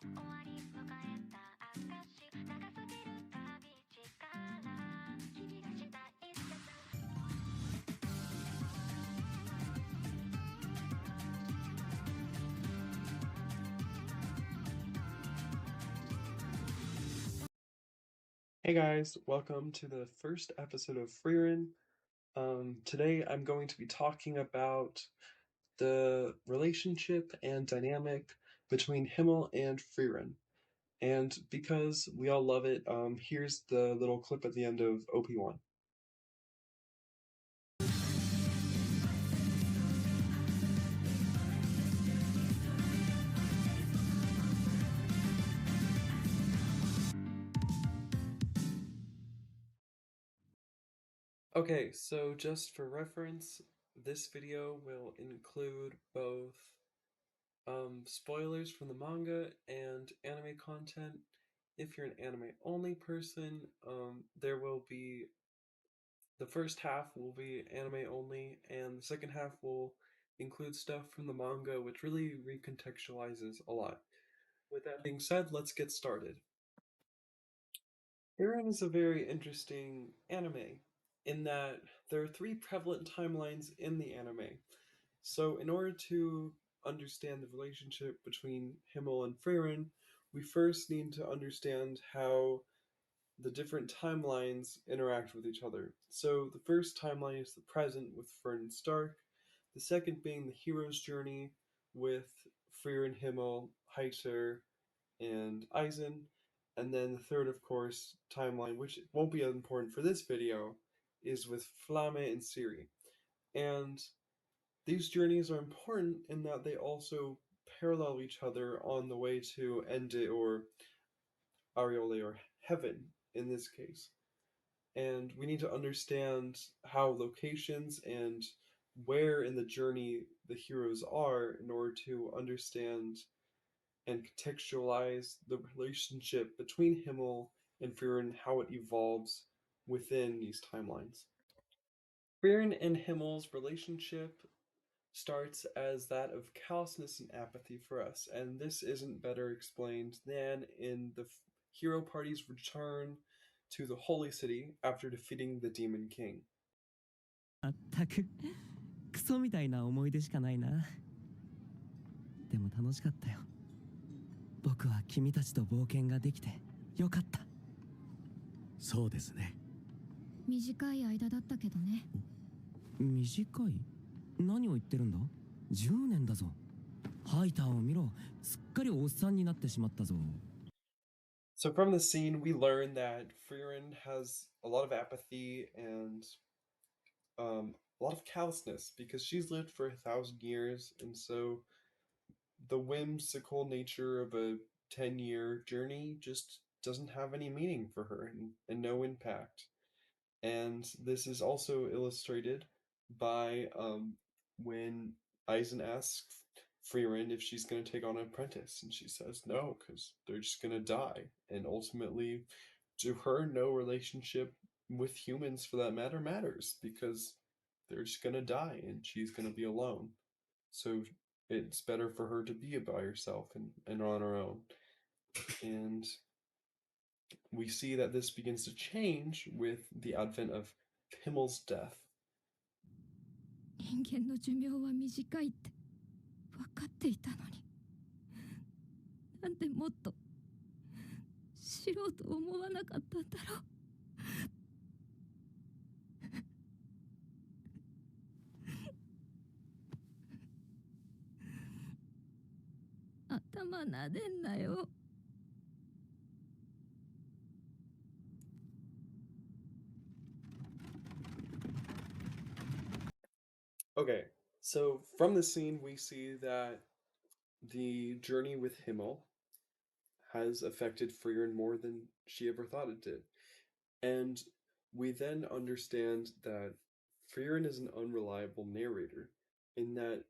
Hey guys, welcome to the first episode of Frieren. Today I'm going to be talking about the relationship and dynamic between Himmel and Frieren. And because we all love it, here's the little clip at the end of OP1. Okay, so just for reference, this video will include both spoilers from the manga and anime content. If you're an anime only person, there will be the first half will be anime only, and the second half will include stuff from the manga, which really recontextualizes a lot. With that being said, let's get started. Frieren is a very interesting anime in that there are three prevalent timelines in the anime. So, in order to understand the relationship between Himmel and Frieren, we first need to understand how the different timelines interact with each other. So the first timeline is the present with Fern and Stark, the second being the hero's journey with Frieren, Himmel, Heiter, and Eisen, and then the third, of course, timeline, which won't be important for this video, is with Flamme and Ciri. And these journeys are important in that they also parallel each other on the way to Ende or Ariole or Heaven in this case. And we need to understand how locations and where in the journey the heroes are in order to understand and contextualize the relationship between Himmel and Frieren and how it evolves within these timelines. Frieren and Himmel's relationship starts as that of callousness and apathy for us, and this isn't better explained than in the hero party's return to the Holy City after defeating the Demon King. まったくクソみたいな思い出しかないな。でも楽しかったよ。僕は君たちと冒険ができてよかった。そうですね。短い間だったけどね。短い？何を言ってるんだ？10年だぞ。ハイターを見ろ。すっかりおっさんになってしまったぞ。So from the scene, we learn that Frieren has a lot of apathy and a lot of callousness because she's lived for 1,000 years, and so the whimsical nature of a 10-year journey just doesn't have any meaning for her and no impact. And this is also illustrated by when Eisen asks Frieren if she's going to take on an apprentice, and she says no, because they're just going to die. And ultimately, to her, no relationship with humans for that matter matters, because they're just going to die and she's going to be alone. So it's better for her to be by herself and on her own. And we see that this begins to change with the advent of Himmel's death. 人間の寿命は短いって分かっていたのに、なんでもっと知ろうと思わなかったんだろう。頭なでんなよ。Okay, so from the scene, we see that the journey with Himmel has affected Frieren more than she ever thought it did. And we then understand that Frieren is an unreliable narrator, in that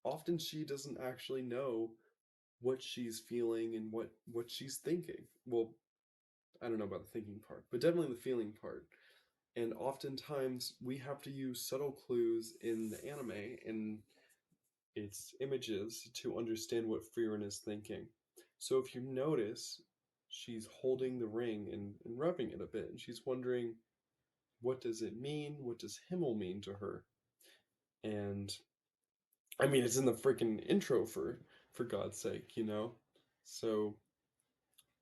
often she doesn't actually know what she's feeling and what she's thinking. Well, I don't know about the thinking part, but definitely the feeling part. And oftentimes we have to use subtle clues in the anime and its images to understand what Frieren is thinking. So if you notice, she's holding the ring and rubbing it a bit, and she's wondering, what does it mean? What does Himmel mean to her? And I mean, it's in the freaking intro for God's sake, you know? So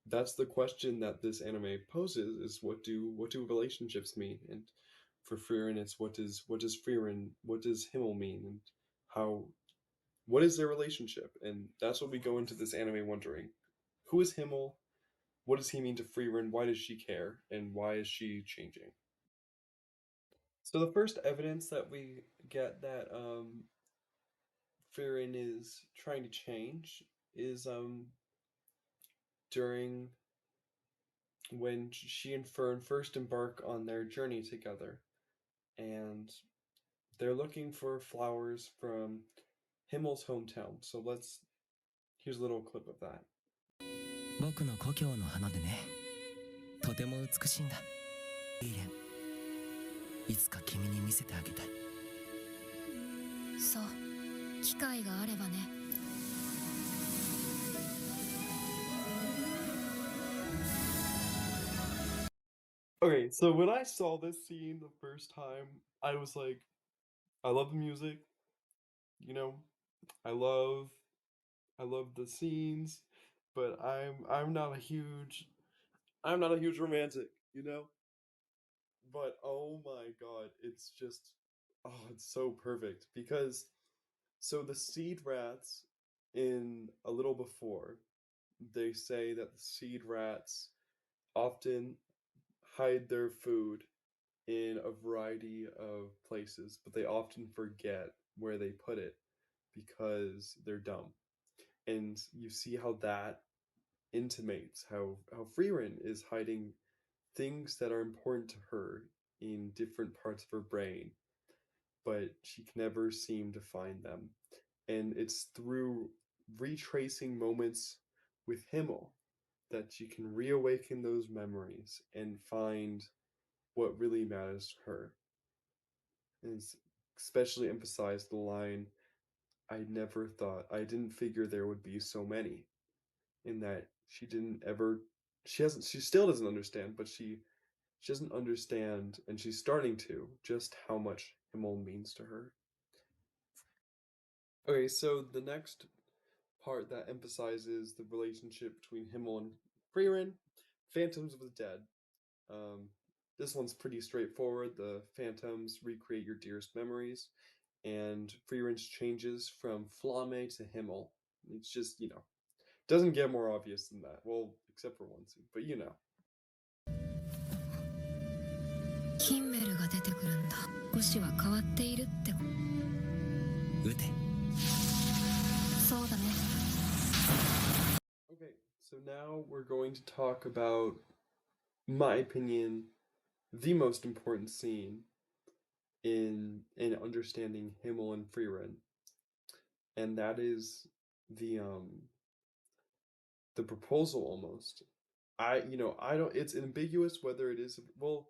that's the question that this anime poses: is what do relationships mean? And for Frieren, it's what does Frieren, what does Himmel mean, and how what is their relationship? And that's what we go into this anime wondering: who is Himmel? What does he mean to Frieren? Why does she care? And why is she changing? So the first evidence that we get that Frieren is trying to change is during when she and Fern first embark on their journey together, and they're looking for flowers from Himmel's hometown. So here's a little clip of that. 僕の故郷の花でね、とても美しいんだ。フリーレン、いつか君に見せてあげたい。そう、機会があればね。Okay, so when I saw this scene the first time, I was like, I love the music, you know, I love the scenes, but I'm not a huge romantic, you know? But oh my god, it's just it's so perfect because so the seed rats in A Little Before, they say that the seed rats often hide their food in a variety of places, but they often forget where they put it because they're dumb. And you see how that intimates how Frieren is hiding things that are important to her in different parts of her brain, but she can never seem to find them. And it's through retracing moments with Himmel that she can reawaken those memories and find what really matters to her. And it's especially emphasized the line, I never thought, I didn't figure there would be so many. In that she didn't ever, she still doesn't understand, but she doesn't understand, and she's starting to, just how much Himmel means to her. Okay, so the next part that emphasizes the relationship between Himmel and Frieren, Phantoms of the Dead. This one's pretty straightforward. The phantoms recreate your dearest memories, and Frieren's changes from Flamme to Himmel. It's just, doesn't get more obvious than that. Well, except for one scene, but you know. ヒンメルが出てくるんだ。少しは変わっているって。撃て。そうだね。Okay, so now we're going to talk about, my opinion, the most important scene in understanding Himmel and Frieren, and that is the proposal almost. I don't. It's ambiguous whether it is. Well,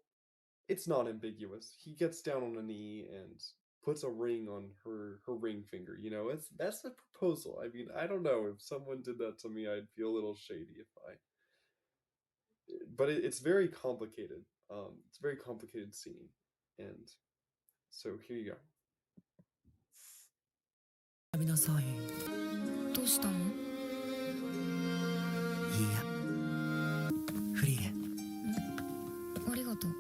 it's not ambiguous. He gets down on a knee and puts a ring on her ring finger. That's the proposal. I mean, I don't know, if someone did that to me, I'd feel a little shady if I. But it's very complicated. It's a very complicated scene, and so here you go. みなさい。どうしたの？いいや、フリーレン。ありがとう。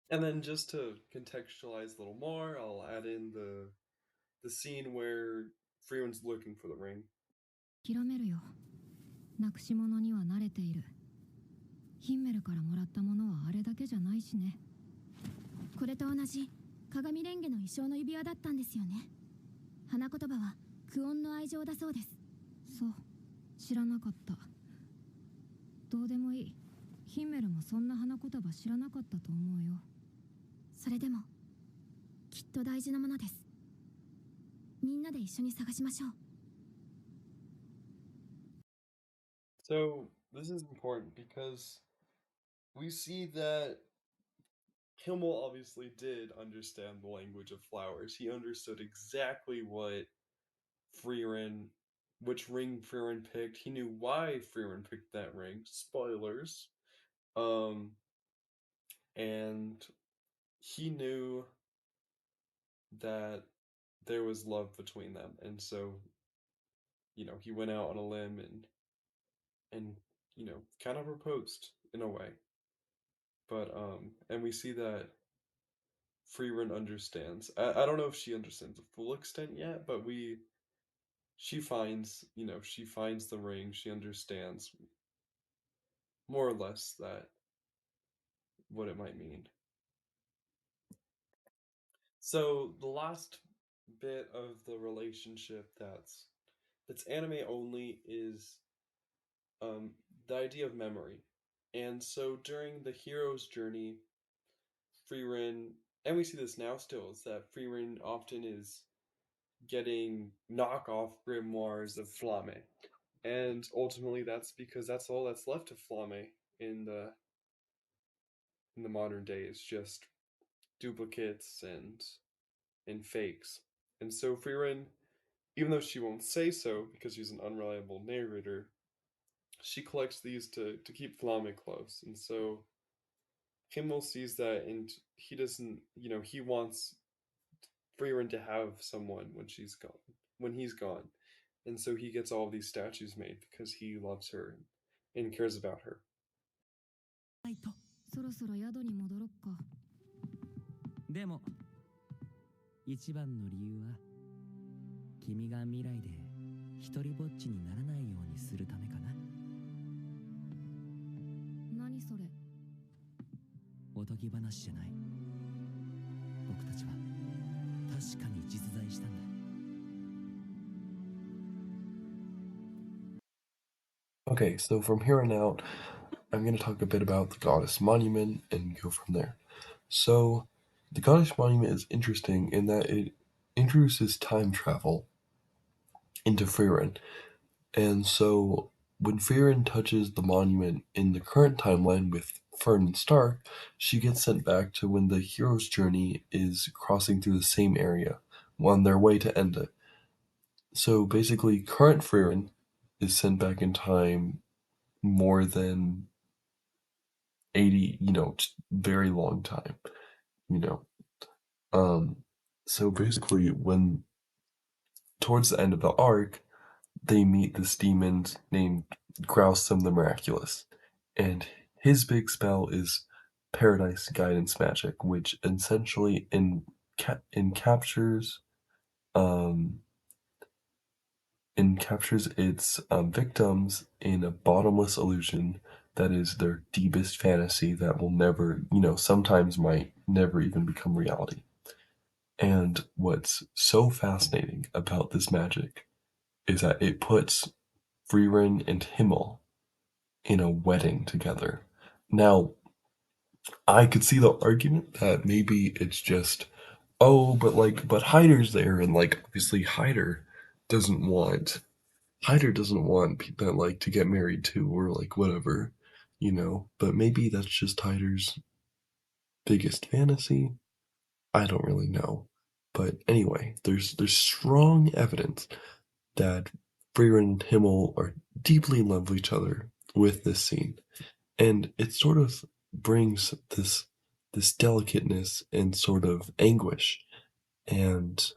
And then just to contextualize a little more, I'll add in the scene where Freeman's looking for the ring. 諦めるよ。なくし物には慣れている。ヒンメルからもらったものはあれだけじゃないしね。これと同じ鏡レンゲの衣装の指輪だったんですよね。花言葉はクオンの愛情だそうです。そう、知らなかった。どうでもいい。ヒンメルもそんな花言葉知らなかったと思うよ。それでもきっと大事なものです。みんなで一緒に探しましょう。So this is important because we see that Himmel obviously did understand the language of flowers. He understood exactly Frieren, which ring Frieren picked. He knew why Frieren picked that ring. Spoilers. Um, and he knew that there was love between them, and so he went out on a limb and kind of proposed in a way. But and we see that Frieren understands. I don't know if she understands the full extent yet, but she finds the ring. She understands more or less that what it might mean. So the last bit of the relationship that's anime only is um, the idea of memory. And so during the hero's journey, Frieren, and we see this now still, is that Frieren often is getting knockoff grimoires of Flamme. And ultimately that's because that's all that's left of Flamme in the modern day is just duplicates and fakes. And so Frieren, even though she won't say so because she's an unreliable narrator, she collects these to keep Flamme close. And so Himmel sees that and he doesn't, he wants Frieren to have someone when he's gone. And so he gets all of these statues made because he loves her and cares about her. ないと。そろそろ宿に戻ろっか。でも一番の理由は君が未来で一人ぼっちにならないようにするためかな。何それ。おとぎ話じゃない。僕たちは確かに実在したんだ。Okay, so from here on out, I'm going to talk a bit about the Goddess Monument and go from there. So, the Goddess Monument is interesting in that it introduces time travel into Frieren. And so, when Frieren touches the monument in the current timeline with Fern and Stark, she gets sent back to when the hero's journey is crossing through the same area on their way to end it. So basically, current Frieren is sent back in time more than 80, very long time, you know. So basically, when towards the end of the arc, they meet this demon named Growsome the Miraculous, and his big spell is Paradise Guidance Magic, which essentially encaptures um, its victims in a bottomless illusion that is their deepest fantasy that will never, sometimes might never even become reality. And what's so fascinating about this magic is that it puts Frieren and Himmel in a wedding together. Now, I could see the argument that maybe it's just, oh, but Hyder's there, and obviously Hyder doesn't want people to get married to or whatever, But maybe that's just Hyder's biggest fantasy. I don't really know. But anyway, there's strong evidence that Frieren and Himmel are deeply in love with each other with this scene. And it sort of brings this delicateness and sort of anguish and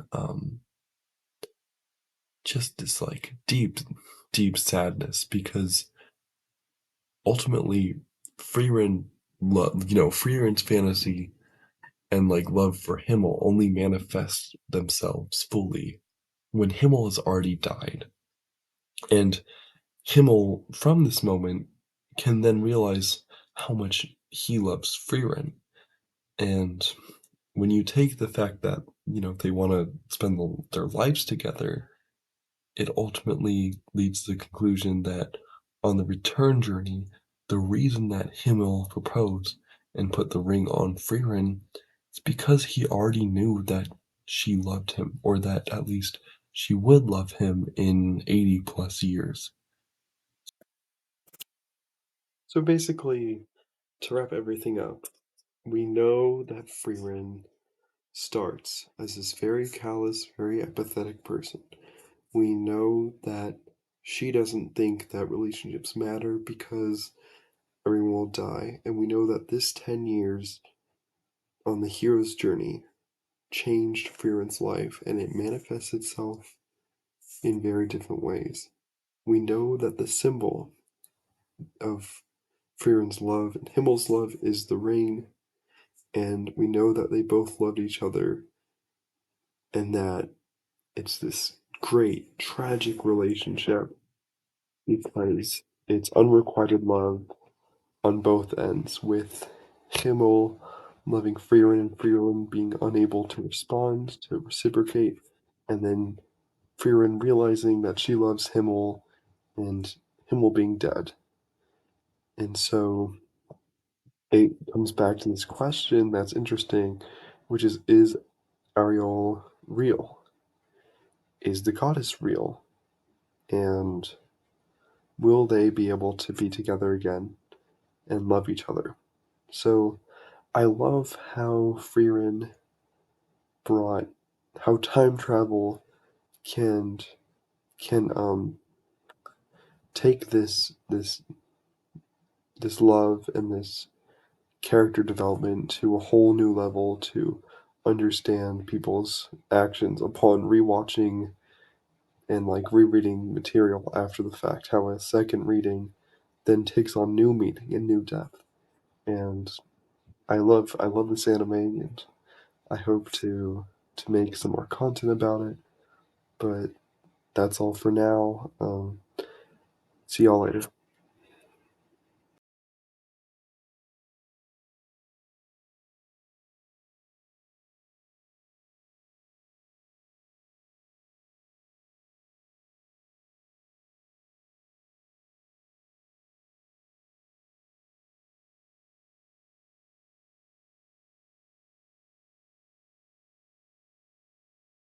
just this deep sadness because ultimately Frieren's fantasy and love for Himmel only manifest themselves fully when Himmel has already died. And Himmel, from this moment, can then realize how much he loves Frieren. And when you take the fact that, they want to spend their lives together, it ultimately leads to the conclusion that on the return journey, the reason that Himmel proposed and put the ring on Frieren is because he already knew that she loved him, or that at least she would love him in 80 plus years. So basically, to wrap everything up, we know that Frieren starts as this very callous, very apathetic person. We know that she doesn't think that relationships matter because everyone will die, and we know that this 10 years on the hero's journey changed Frieren's life, and it manifests itself in very different ways. We know that the symbol of Frieren's love and Himmel's love is the ring, and we know that they both loved each other, and that it's this great, tragic relationship because it's unrequited love on both ends, with Himmel loving Frieren and Frieren being unable to respond, to reciprocate, and then Frieren realizing that she loves Himmel and Himmel being dead. And so it comes back to this question that's interesting, which is Ariel real? Is the goddess real? And will they be able to be together again and love each other? So I love how Frieren brought how time travel can can take this love and this character development to a whole new level to understand people's actions upon rewatching and like rereading material after the fact. How a second reading then takes on new meaning and new depth. And I love this anime, and I hope to make some more content about it. But that's all for now. See y'all later.